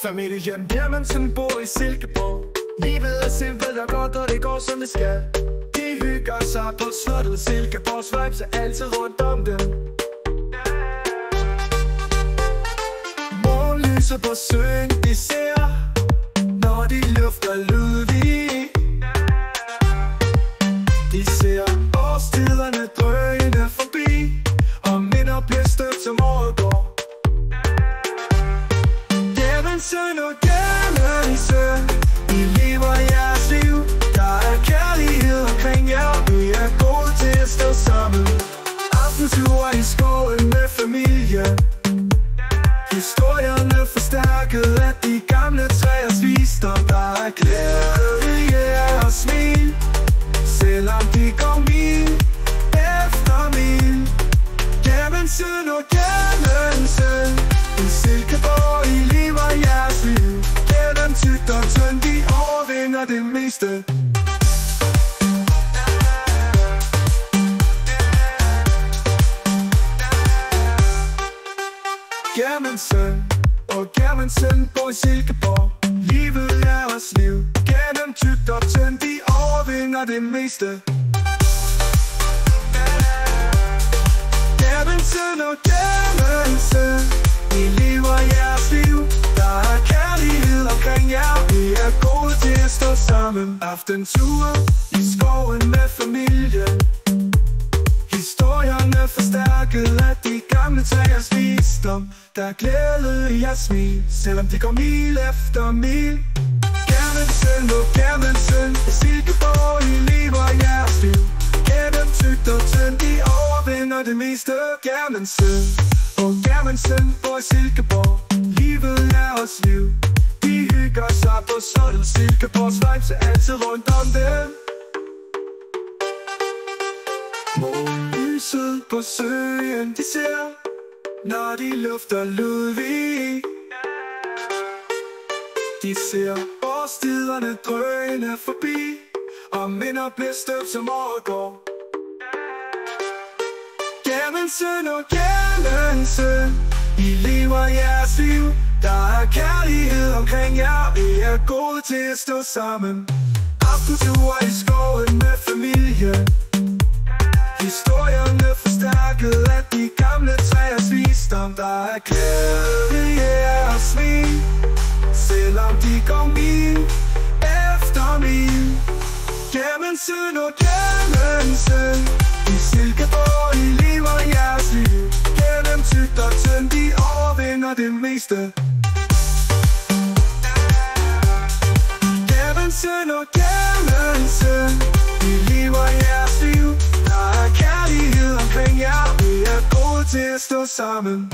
Familien Bjermansen bor i Silkeborg. Livet er simpelt og godt, og det går som det skal. De hygger sig på slottet. Silkeborgs vibes er altid rundt om dem. Morgenlyset på søen de ser, når de lufter Ludvig. De ser årstiderne drøne forbi, og minder bliver støbt som året går. Søn og Bjermansen, I lever jeres liv. Der er kærlighed omkring jer. Vi er gode til at stå sammen. Aftenture i skoven med familien. Historierne forstærket af de gamle træers visdom. Der er glæde og smil, selvom de går mil efter mil. Bjermansen og Bjermansen, i Silkeborg I lever jeres liv. Gennem tykt og tyndt, de overvinder det meste. Bjermansen og Bjermansen bor i Silkeborg. Livet er vores liv. Gennem tykt og tyndt, de overvinder det meste. Bjermansen og Bjermansen, I lever jeres liv. Der er kærlighed omkring jer. Vi er gode til at stå sammen. Aftenture i skoven med familien. Historierne forstærket af de gamle træers visdom. Der er glæde i jeres smil, selvom de går mil efter mil. Bjermansen og Bjermansen, i Silkeborg I lever jeres liv. Gennem tykt og tyndt, de overvinder det meste. Bjermansen og Bjermansen bor i Silkeborg. Livet er vores liv. De hygger sig på slottet. Silkeborgs vibes er altid rundt om dem. Morgenlyset på søen de ser, når de lufter Ludvig. De ser årstiderne drøne forbi, og minder bliver støbt som året går. Bjermansen og Bjermansen, I lever jeres liv. Der er kærlighed omkring jer. Vi er gode til at stå sammen. Aftenture i skoven med familien. Historierne forstærket af de gamle træers visdom. Der er glæde og smil, selvom de går mil efter mil. Bjermansen og Bjermansen, i Silkeborg I lever jeres liv. Gennem tykt og tyndt, de overvinder det meste. Bjermansen og Bjermansen, I lever jeres liv. Der er kærlighed omkring jer. Vi er gode til at stå sammen.